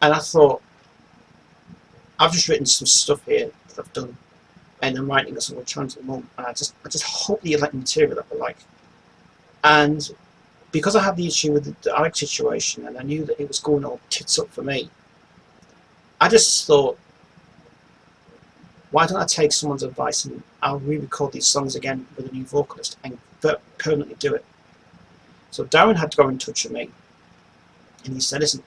And I thought, I've just written some stuff here that I've done, and I'm writing a song with Trans at the moment, and I just hope that you like the material that I like. And because I had the issue with the Alex situation, and I knew that it was going all tits up for me, I just thought, why don't I take someone's advice and I'll re-record these songs again with a new vocalist and permanently do it. So Darren had to go in touch with me, and he said, listen,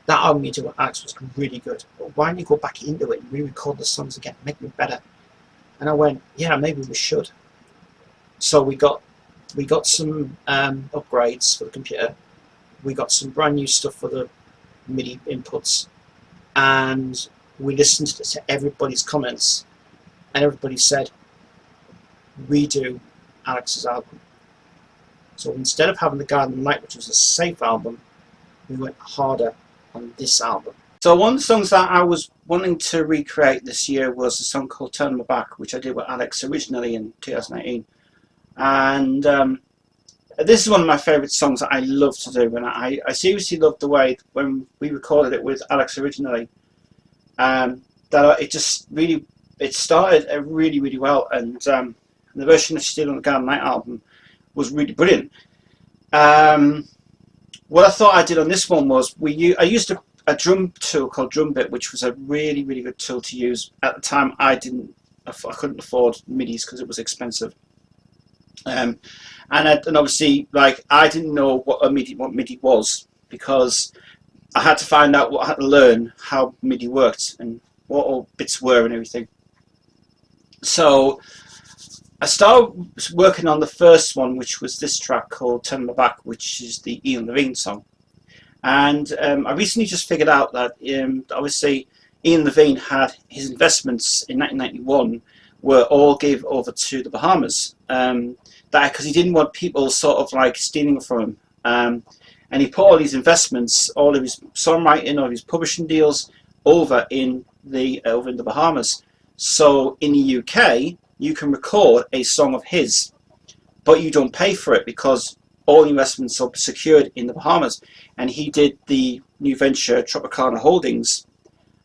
that album you did with Alex was really good, but why don't you go back into it and re-record the songs again, make them better? And I went, yeah, maybe we should. So we got some upgrades for the computer, we got some brand new stuff for the MIDI inputs, and we listened to everybody's comments, and everybody said, redo Alex's album. So instead of having The Garden Light, which was a safe album, we went harder on this album. So one of the songs that I was wanting to recreate this year was a song called Turn My Back, which I did with Alex originally in 2018. And this is one of my favourite songs that I love to do, and I seriously loved the way when we recorded it with Alex originally, that it started really well, and the version that she did on the Garden Night album was really brilliant. What I thought I did on this one was I used a drum tool called Drum Bit, which was a really good tool to use. At the time, I couldn't afford MIDIs because it was expensive. And obviously, like, I didn't know what MIDI was, because I had to find out I had to learn how MIDI worked and what all bits were and everything. So I started working on the first one, which was this track called Turn My Back, which is the Ian Levine song. And I recently just figured out that obviously Ian Levine had his investments in 1991 were all gave over to the Bahamas, because he didn't want people sort of like stealing from him. And he put all his investments, all of his songwriting, all of his publishing deals over in the Bahamas. So in the UK, you can record a song of his, but you don't pay for it because all investments are secured in the Bahamas. And he did the new venture Tropicana Holdings,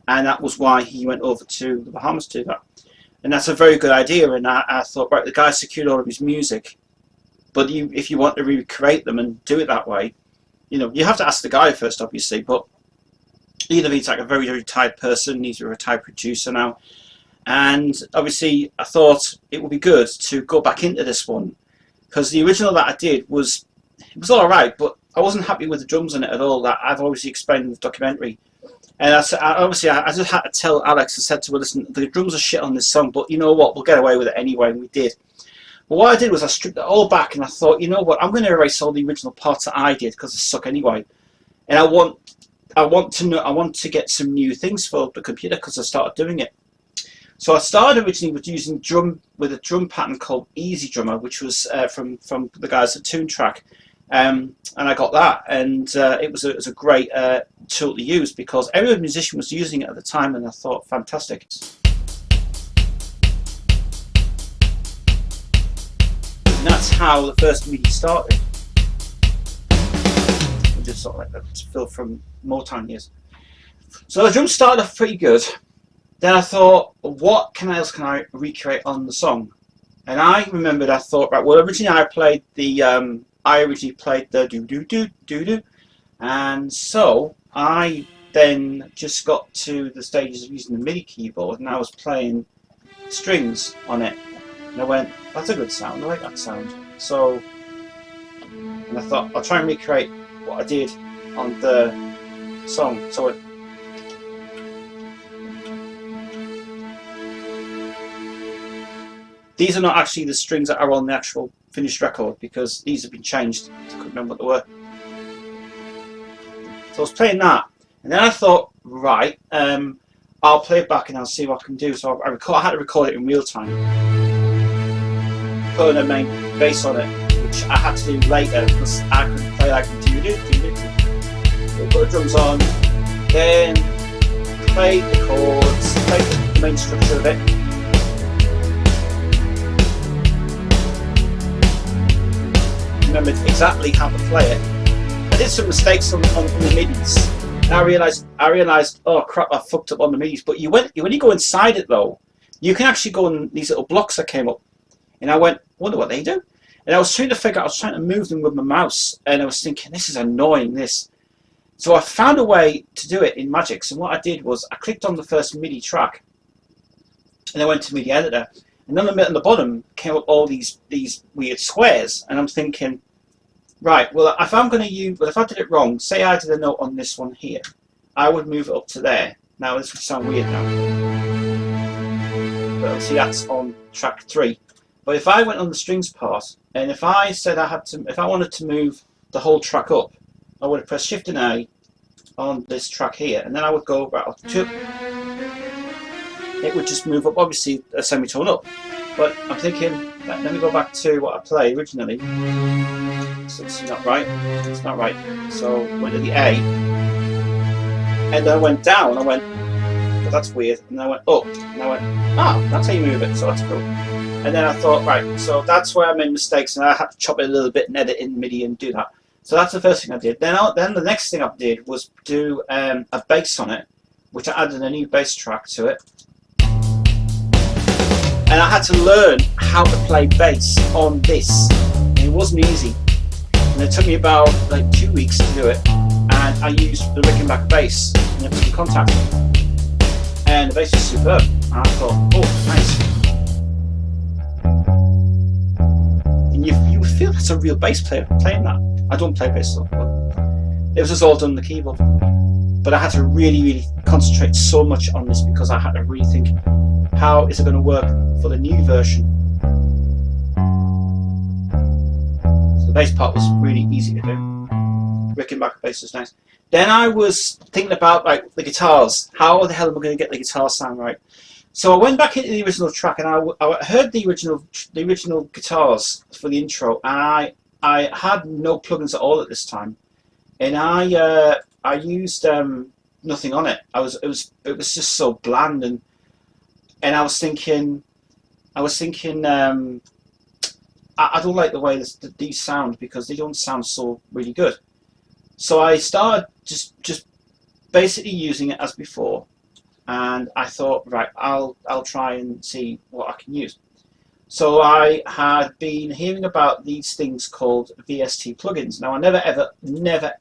and that was why he went over to the Bahamas to do that. And that's a very good idea. And I thought, right, the guy secured all of his music, but if you want to recreate them and do it that way, you know, you have to ask the guy first, obviously. But either he's like a very retired person, he's a retired producer now, and obviously I thought it would be good to go back into this one, because the original that I did was all right, but I wasn't happy with the drums in it at all. That I've obviously explained in the documentary. And I just had to tell Alex, I said to her, listen, the drums are shit on this song, but you know what, we'll get away with it anyway, and we did. But what I did was I stripped it all back, and I thought, you know what, I'm going to erase all the original parts that I did, because they suck anyway. And I want to get some new things for the computer, because I started doing it. So I started originally with using a drum pattern called Easy Drummer, which was from the guys at Toon Track. And I got that, and it was a great tool to use, because every musician was using it at the time, and I thought, fantastic. And that's how the first MIDI started. Just sort of like that feel from Motown years. So the drums started off pretty good. Then I thought, what else can I recreate on the song? And I remembered, I thought, right, well, originally I originally played the do-do-do-do-do, and so I then just got to the stages of using the MIDI keyboard, and I was playing strings on it, and I went, that's a good sound, I like that sound. So, and I thought, I'll try and recreate what I did on the song. So these are not actually the strings that are on the actual finished record, because these have been changed. I couldn't remember what they were. So I was playing that, and then I thought, right, I'll play it back and I'll see what I can do. So I had to record it in real time, putting a main bass on it, which I had to do later because I couldn't play like do-do-do-do. So put the drums on, then played the chords, played the main structure of it. Remembered exactly how to play it. I did some mistakes on the midis, and I realised I realised, oh crap, I fucked up on the midis. But when you go inside it though, you can actually go on these little blocks that came up, and I went, wonder what they do. And I was trying to figure out, I was trying to move them with my mouse, and I was thinking, this is annoying, this. So I found a way to do it in Magix, and what I did was I clicked on the first MIDI track, and I went to MIDI editor, and on the bottom came up all these weird squares, and I'm thinking, right, well, if I'm going to use, well, if I did it wrong, say I did a note on this one here, I would move it up to there. Now this would sound weird now, but see that's on track 3. But if I went on the strings part, and if I said if I wanted to move the whole track up, I would have pressed Shift and A on this track here, and then I would go right up to it would just move up, obviously a semitone up. But I'm thinking, right, let me go back to what I played originally. So it's not right. It's not right. So I went to the A, and then I went down. I went, well, that's weird. And then I went up, and I went, that's how you move it. So that's cool. And then I thought, right, so that's where I made mistakes, and I had to chop it a little bit and edit in MIDI and do that. So that's the first thing I did. Then the next thing I did was do a bass on it, which I added a new bass track to it. And I had to learn how to play bass on this. And it wasn't easy. And it took me about like 2 weeks to do it. And I used the Rickenbacker bass and it was in contact. And the bass was superb. And I thought, oh, nice. And you feel that's a real bass player playing that. I don't play bass though, but it was just all done on the keyboard. But I had to really, really concentrate so much on this because I had to really think, how is it going to work for the new version? So the bass part was really easy to do. Rickenbacker bass was nice. Then I was thinking about like the guitars. How the hell am I going to get the guitar sound right? So I went back into the original track and I heard the original guitars for the intro. And I had no plugins at all at this time, and I used nothing on it. It was just so bland, and I was thinking I don't like the way these sound because they don't sound so really good. So I started just basically using it as before, and I thought, right, I'll try and see what I can use. So I had been hearing about these things called VST plugins. Now I never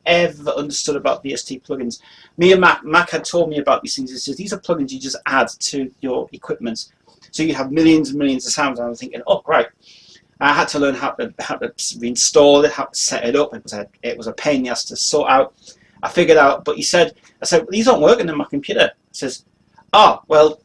ever understood about VST plugins. Me and Mac had told me about these things. He says these are plugins you just add to your equipment, so you have millions and millions of sounds. And I was thinking, oh great. I had to learn how to reinstall it, how to set it up. It was a pain in the ass to sort out. I figured out, but I said these aren't working on my computer. He says, well,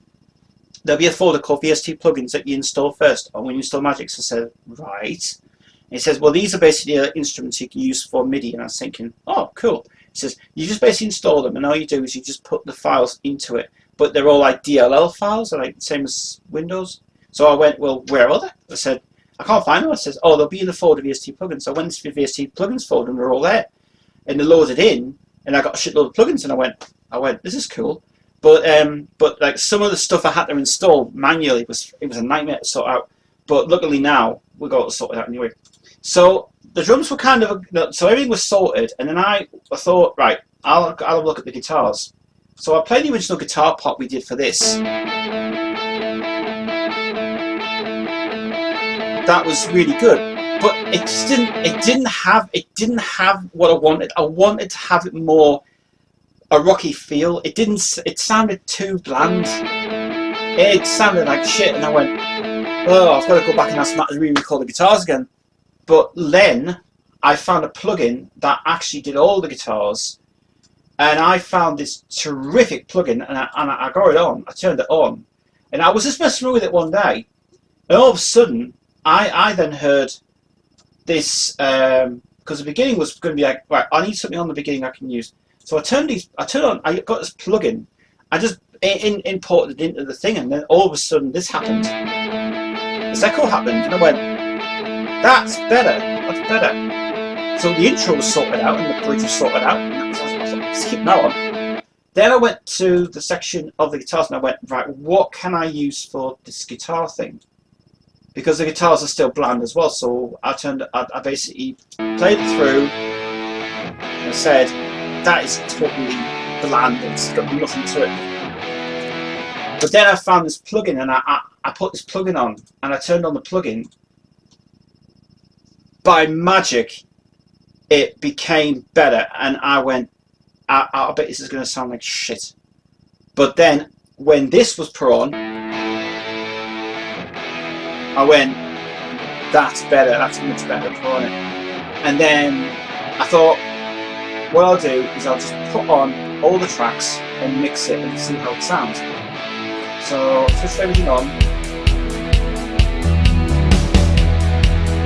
there'll be a folder called VST plugins that you install first. And when you install Magix, I said, right. And he says, well, these are basically instruments you can use for MIDI. And I was thinking, oh, cool. He says, you just basically install them, and all you do is you just put the files into it. But they're all like DLL files, like the same as Windows. So I went, well, where are they? I said, I can't find them. I says, oh, they'll be in the folder VST plugins. So I went to the VST plugins folder, and they're all there. And they loaded in, and I got a shitload of plugins, and I went, this is cool. But like some of the stuff I had to install manually was a nightmare to sort out. But luckily now we got to sort it out anyway. So the drums were kind of so everything was sorted, and then I thought, right, I'll have a look at the guitars. So I played the original guitar part we did for this. That was really good, but it didn't have what I wanted. I wanted to have it more a rocky feel. It sounded too bland. It sounded like shit, and I went, oh, I've got to go back and ask Matt to re-record the guitars again. But then I found a plugin that actually did all the guitars, and I found this terrific plugin, and I got it on. I turned it on, and I was just messing with it one day, and all of a sudden I then heard this, because the beginning was going to be like, right, I need something on the beginning I can use. So I got this plugin, I just imported it into the thing, and then all of a sudden this happened. This echo happened, and I went, that's better, that's better. So the intro was sorted out, and the bridge was sorted out, and I was like, let's keep that on. Then I went to the section of the guitars, and I went, right, what can I use for this guitar thing? Because the guitars are still bland as well, so I basically played it through, and said, that is totally bland. It's got nothing to it. But then I found this plugin, and I put this plugin on, and I turned on the plugin. By magic, it became better, and I went, I bet this is going to sound like shit. But then, when this was put on, I went, that's better, that's much better, put on it. And then I thought, what I'll do is I'll just put on all the tracks and mix it and see how it sounds. So, switch everything on.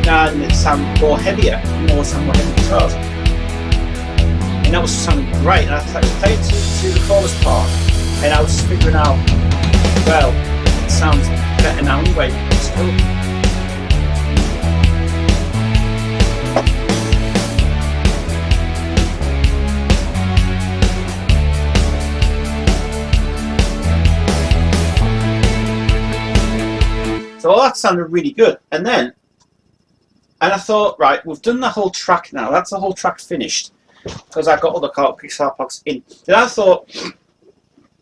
And it sounded more heavier, more heavy guitars. And that was sounding great. And I played to the chorus part, and I was figuring out, well, it sounds better now anyway. It's cool. So all that sounded really good. And I thought, right, we've done the whole track now. That's the whole track finished, because I've got other guitar parts in. Then I thought,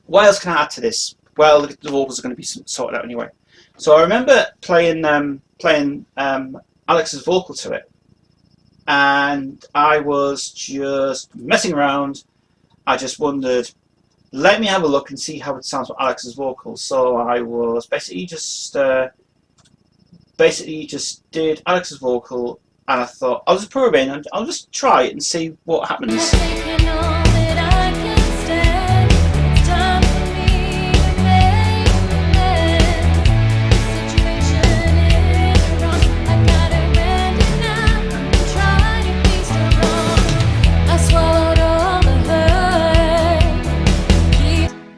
what else can I add to this? Well, the vocals are going to be sorted out anyway. So I remember playing Alex's vocal to it, and I was just messing around. I just wondered, let me have a look and see how it sounds with Alex's vocals. So I was basically just did Alex's vocal, and I thought I'll just put her in and I'll just try it and see what happens.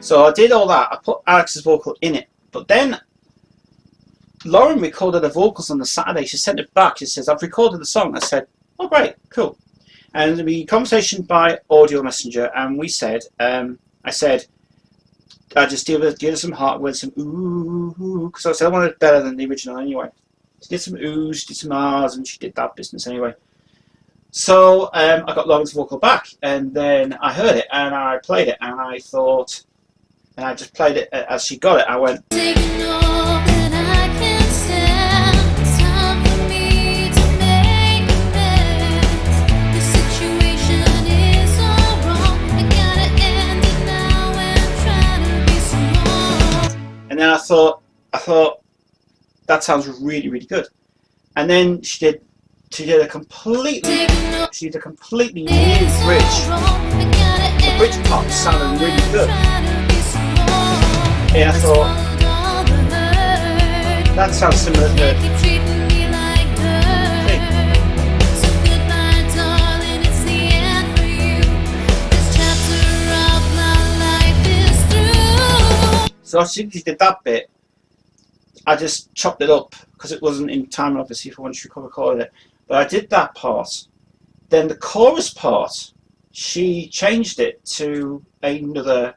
So I did all that. I put Alex's vocal in it, but then Lauren recorded the vocals on the Saturday. She sent it back. She says, I've recorded the song. I said, oh, great, cool. And we conversation by audio messenger, and we said, I said, I just give her some heart with some ooh, because I said I wanted it better than the original anyway. She did some oohs, she did some ahs, and she did that business anyway. So I got Lauren's vocal back, and then I heard it, and I played it, and I thought, and I just played it as she got it. I went, and then I thought that sounds really, really good. And then she did a completely new bridge. The bridge part sounded really good. And I thought, that sounds similar to so as soon as she did that bit, I just chopped it up because it wasn't in time, obviously, for when she recorded it. But I did that part. Then the chorus part, she changed it to another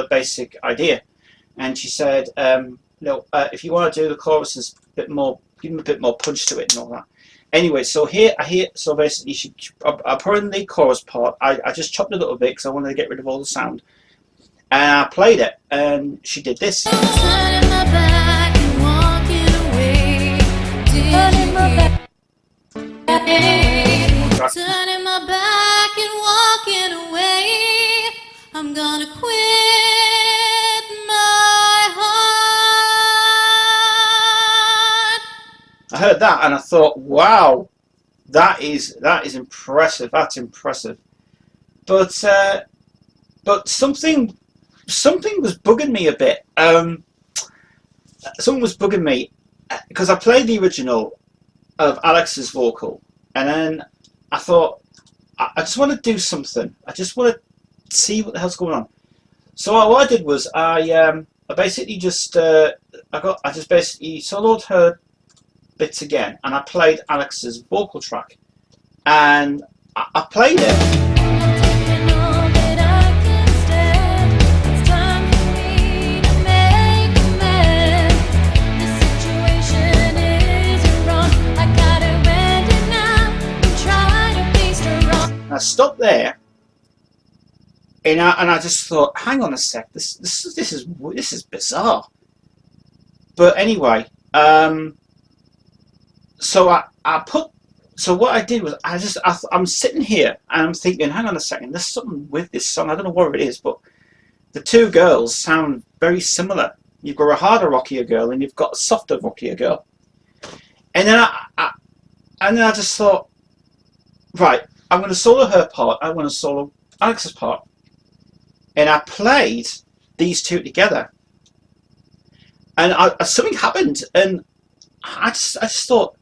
basic idea, and she said, if you want to do the choruses a bit more, give them a bit more punch to it and all that. Anyway, so so basically, I put in the chorus part. I just chopped it a little bit because I wanted to get rid of all the sound. And I played it, and she did this. Turning my back and walking away. Turning my back and walking away. I'm gonna quit my heart. I heard that, and I thought, wow, that is impressive. That's impressive. But something was bugging me a bit. Something was bugging me because I played the original of Alex's vocal, and then I thought, I just want to do something. I just want to see what the hell's going on. So what I did was I basically just basically soloed her bits again, and I played Alex's vocal track, and I played it. I stopped there, And I just thought, hang on a sec, this is bizarre. But anyway, so I put. So what I did was I'm sitting here and I'm thinking, hang on a second, there's something with this song. I don't know what it is, but the two girls sound very similar. You've got a harder, rockier girl, and you've got a softer, rockier girl. And then I just thought, right, I'm going to solo her part. I want to solo Alex's part, and I played these two together, and something happened, and I just thought,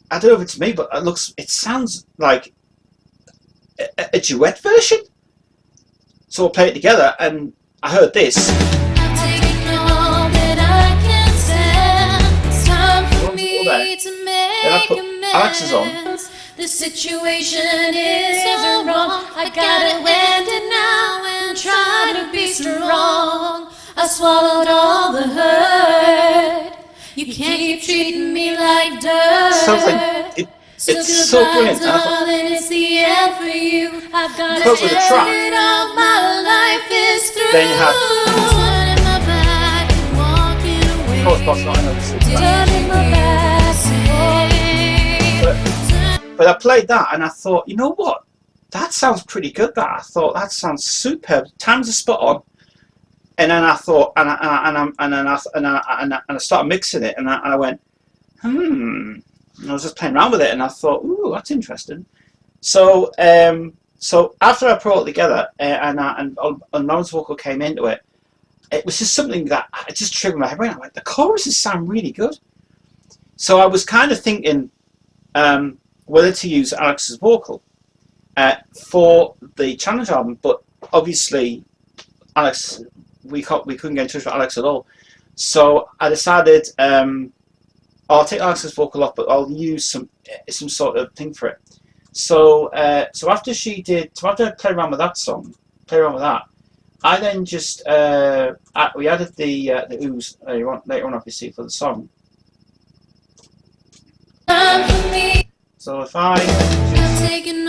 I don't know if it's me, but it sounds like a duet version. So I played it together, and I heard this. I've taken all that I can stand. It's time for me to Then I make put Alex's on. amends. The situation is all wrong. I gotta end it now and try to be strong. I swallowed all the hurt. You can't keep treating me like dirt. Sounds like it's so brilliant. And I thought, darling, it's the end for you. I've got Close with the track. of my life is through. Then you have Turning my back and walking away. of course, not another super. Turning my back But I played that, and I thought, you know what? That sounds pretty good. That I thought that sounds superb. Times are spot on. And then I thought, and I started mixing it, and I went, And I was just playing around with it, and I thought, ooh, that's interesting. So, so after I put it all together, and Lauren's vocal came into it, it was just something that it just triggered my brain. I went, the choruses sound really good. So I was kind of thinking whether to use Alex's vocal for the challenge album, but obviously Alex, we couldn't get in touch with Alex at all. So I decided I'll take Alex's vocal off, but I'll use some sort of thing for it. So so after I played around with that song, I then just we added the ooze later on, obviously, for the song. So if I just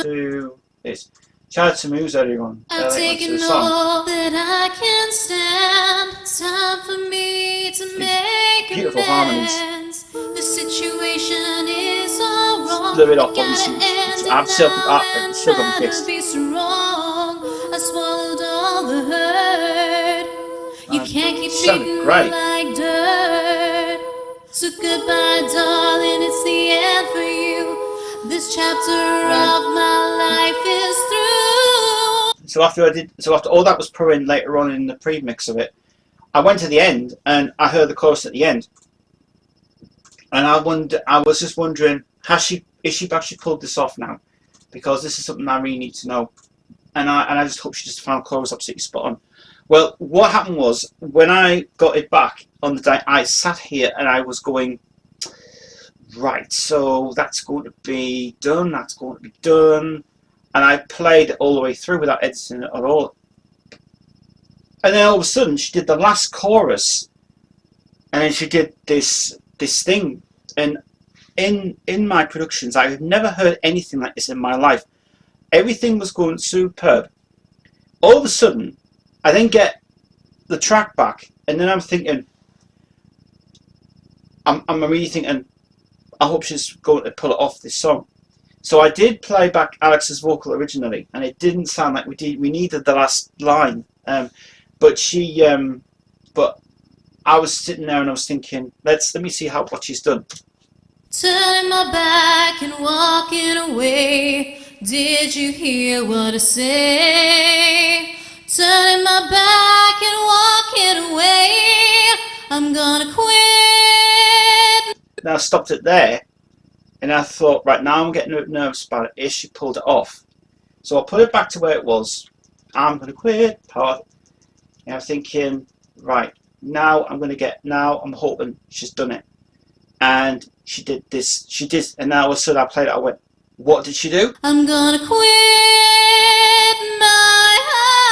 do this, shout some ooze earlier on. I've taken all that I can stand. It's time for me to make beautiful harmonies. amends. The situation is all wrong. A little bit off, obviously. I've still got to be strong. I swallowed all the hurt. You can't keep treating me like dirt. So goodbye, darling, it's the end for you. This chapter of my life is through. So after all that was put in later on in the pre-mix of it, I went to the end and I heard the chorus at the end, and I was just wondering, is she actually pulled this off now? Because this is something I really need to know, and I just hope she just found the chorus absolutely spot on. Well, what happened was, when I got it back on the day, I sat here and I was going, right, so that's going to be done, and I played it all the way through without editing it at all. And then all of a sudden she did the last chorus, and then she did this thing. And in my productions, I have never heard anything like this in my life. Everything was going superb. All of a sudden, I then get the track back, and then I'm thinking, I'm really thinking, I hope she's going to pull it off this song. So I did play back Alex's vocal originally, and it didn't sound like we needed the last line. But I was sitting there and I was thinking, let me see what she's done. Turning my back and walking away. Did you hear what I say? Turning my back and walking away. I'm gonna quit. Then I stopped it there, and I thought, right, now I'm getting a bit nervous about it. Is she pulled it off? So I put it back to where it was. I'm gonna quit part. And I'm thinking, right, now I'm hoping she's done it. And she did this, and now all of a sudden I played it, I went, what did she do? I'm gonna quit my heart.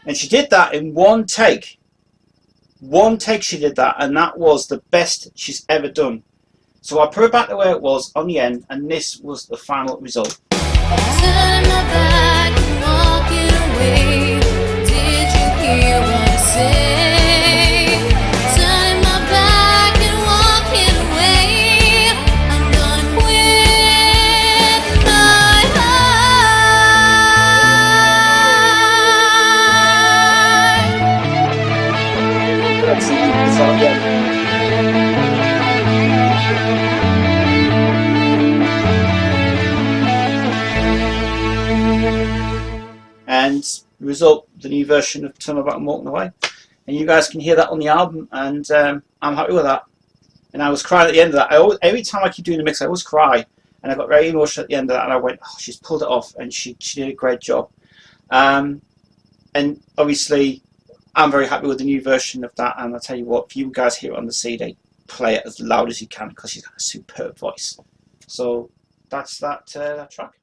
And she did that in one take. One take she did that, and that was the best she's ever done. So I put it back the way it was on the end, and this was the final result. Turning my back and walking away. Did you hear what I say? Turning my back and walking away. I'm gonna quit my heart. Let's see this out again. And the result, the new version of Turn My Back and Walking Away. And you guys can hear that on the album, and I'm happy with that. And I was crying at the end of that. Every time I keep doing the mix, I always cry. And I got very emotional at the end of that, and I went, oh, she's pulled it off, and she did a great job. And obviously, I'm very happy with the new version of that, and I'll tell you what, if you guys hear it on the CD, play it as loud as you can, because she's got a superb voice. So that's that track.